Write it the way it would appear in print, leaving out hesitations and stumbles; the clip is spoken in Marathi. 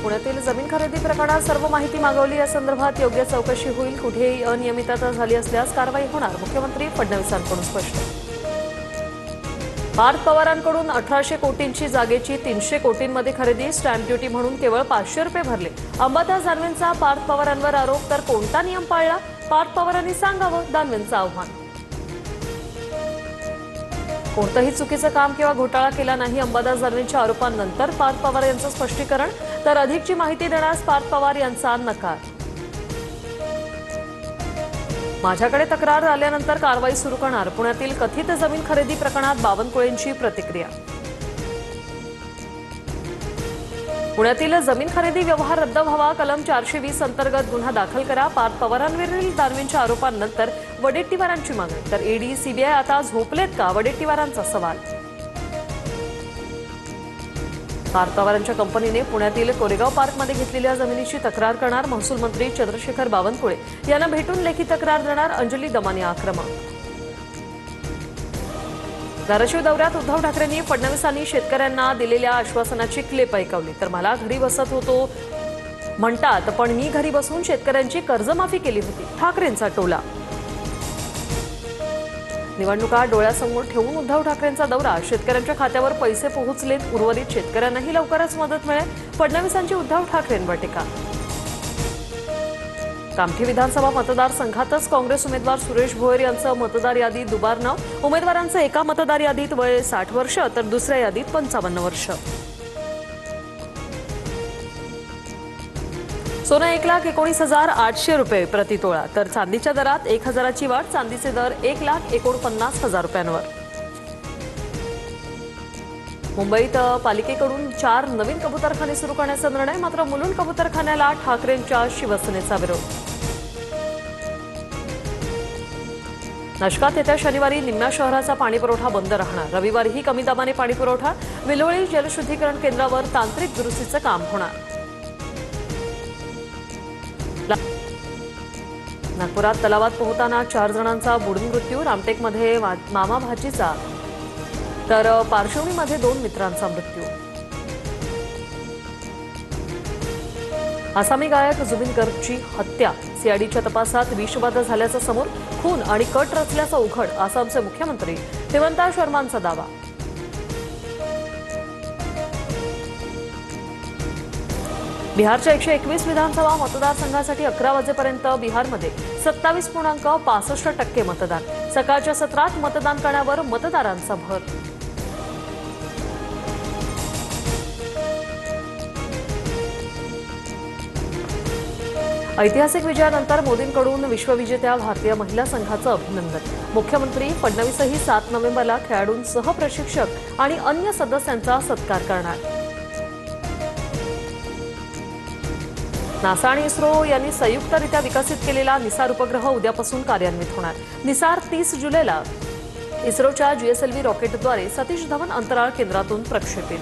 पुण्यातील जमीन खरेदी प्रकरणात सर्व माहिती मागवली, या संदर्भात योग्य चौकशी होईल। कुठेही अनियमितता झाली असल्यास कारवाई होणार, मुख्यमंत्री फडणवीसांकडून स्पष्ट। पार्थ पवारांकडून 1800 कोटींची जागेची 300 कोटींमध्ये खरेदी, स्टॅम्प ड्युटी म्हणून केवळ 500 रुपये भरले। अंबादास दानवेंचा पार्थ पवारांवर आरोप, तर कोणता नियम पाळला? पार्थ पवारांनी सांगावं, दानवेंचं आव्हान। कोणतंही चुकीचं काम किंवा घोटाळा केला नाही, अंबादास दानवेंच्या आरोपांनंतर पार्थ पवार यांचं स्पष्टीकरण, तर अधिकची माहिती देण्यास पार्थ पवार यांचा नकार। माझ्याकडे तक्रार आल्यानंतर कारवाई सुरू करणार, पुण्यातील कथित जमीन खरेदी प्रकरणात बावनकुळेंची प्रतिक्रिया। पुण्यातील जमीन खरेदी व्यवहार रद्द व्हावा, कलम 420 अंतर्गत गुन्हा दाखल करा। पार्थ पवारांवरील दानवेंच्या आरोपांनंतर वडेट्टीवारांची मागणी, तर ईडी सीबीआय आता झोपलेत का, वडेट्टीवारांचा सवाल। पार्थ पवारांच्या कंपनीने पुण्यातील कोरेगाव पार्कमध्ये घेतलेल्या जमिनीची तक्रार करणार, महसूल मंत्री चंद्रशेखर बावनकुळे यांना भेटून लेखी तक्रार देणार, अंजली दमानी आक्रमक। धाराशिव दौऱ्यात उद्धव ठाकरेंनी फडणवीसांनी शेतकऱ्यांना दिलेल्या आश्वासनाची क्लिप ऐकवली, तर मला घरी बसत होतो म्हणतात, पण मी घरी बसून शेतकऱ्यांची कर्जमाफी केली होती, ठाकरेंचा टोला। निवडणुका डोळ्यासमोर ठेवून उद्धव ठाकरेंचा दौरा, शेतकऱ्यांच्या खात्यावर पैसे पोहोचलेत, उर्वरित शेतकऱ्यांनाही लवकरच मदत मिळेल, फडणवीसांची उद्धव ठाकरेंवर टीका। कामठी विधानसभा मतदारसंघातच काँग्रेस उमेदवार सुरेश भोयर यांचं मतदार यादीत दुबार नाव, उमेदवारांचं एका मतदार यादीत वय 60 वर्ष तर दुसऱ्या यादीत 55 वर्ष। सोनं 1,19,800 रुपये प्रतितोळा, तर चांदीच्या दरात 1,000ची वाढ, चांदीचे दर 1,49,000 रुपयांवर। मुंबईत पालिकेकडून 4 नवीन कबूतरखाने सुरू करण्याचा निर्णय, मात्र मुलुंड कबूतरखान्याला ठाकरेंच्या शिवसेनेचा विरोध। नाशकात येत्या शनिवारी निम्म्या शहराचा पाणीपुरवठा बंद राहणार, रविवारीही कमी दाबाने पाणीपुरवठा, विलोळी जलशुद्धीकरण केंद्रावर तांत्रिक दुरुस्तीचं काम होणार। नागपुरात तलावात पोहताना 4 जणांचा बुडून मृत्यू, रामटेकमध्ये मामा भाचीचा तर पारशिवनीमध्ये 2 मित्रांचा मृत्यू। आसामी गायक जुबिन गर्गची हत्या, सीआयडीच्या तपासात विषबाधा झाल्याचं समोर, खून आणि कट रचल्याचा उघड, आसामचे मुख्यमंत्री हेमंत शर्मांचा दावा। बिहारच्या 121 विधानसभा मतदारसंघासाठी 11 वाजेपर्यंत बिहारमध्ये 27.65% मतदान, सकाळच्या सत्रात मतदान करण्यावर मतदारांचा भर। ऐतिहासिक विजयानंतर मोदींकडून विश्वविजेत्या भारतीय महिला संघाचं अभिनंदन, मुख्यमंत्री फडणवीसही 7 नोव्हेंबरला खेळाडूंसह प्रशिक्षक आणि अन्य सदस्यांचा सत्कार करणार। नासा आणि इस्रो यांनी संयुक्तरित्या विकसित केलेला निसार उपग्रह उद्यापासून कार्यान्वित होणार। निसार 30 जुलैला इस्रोच्या GSLV रॉकेटद्वारे सतीश धवन अंतराळ केंद्रातून प्रक्षेपित।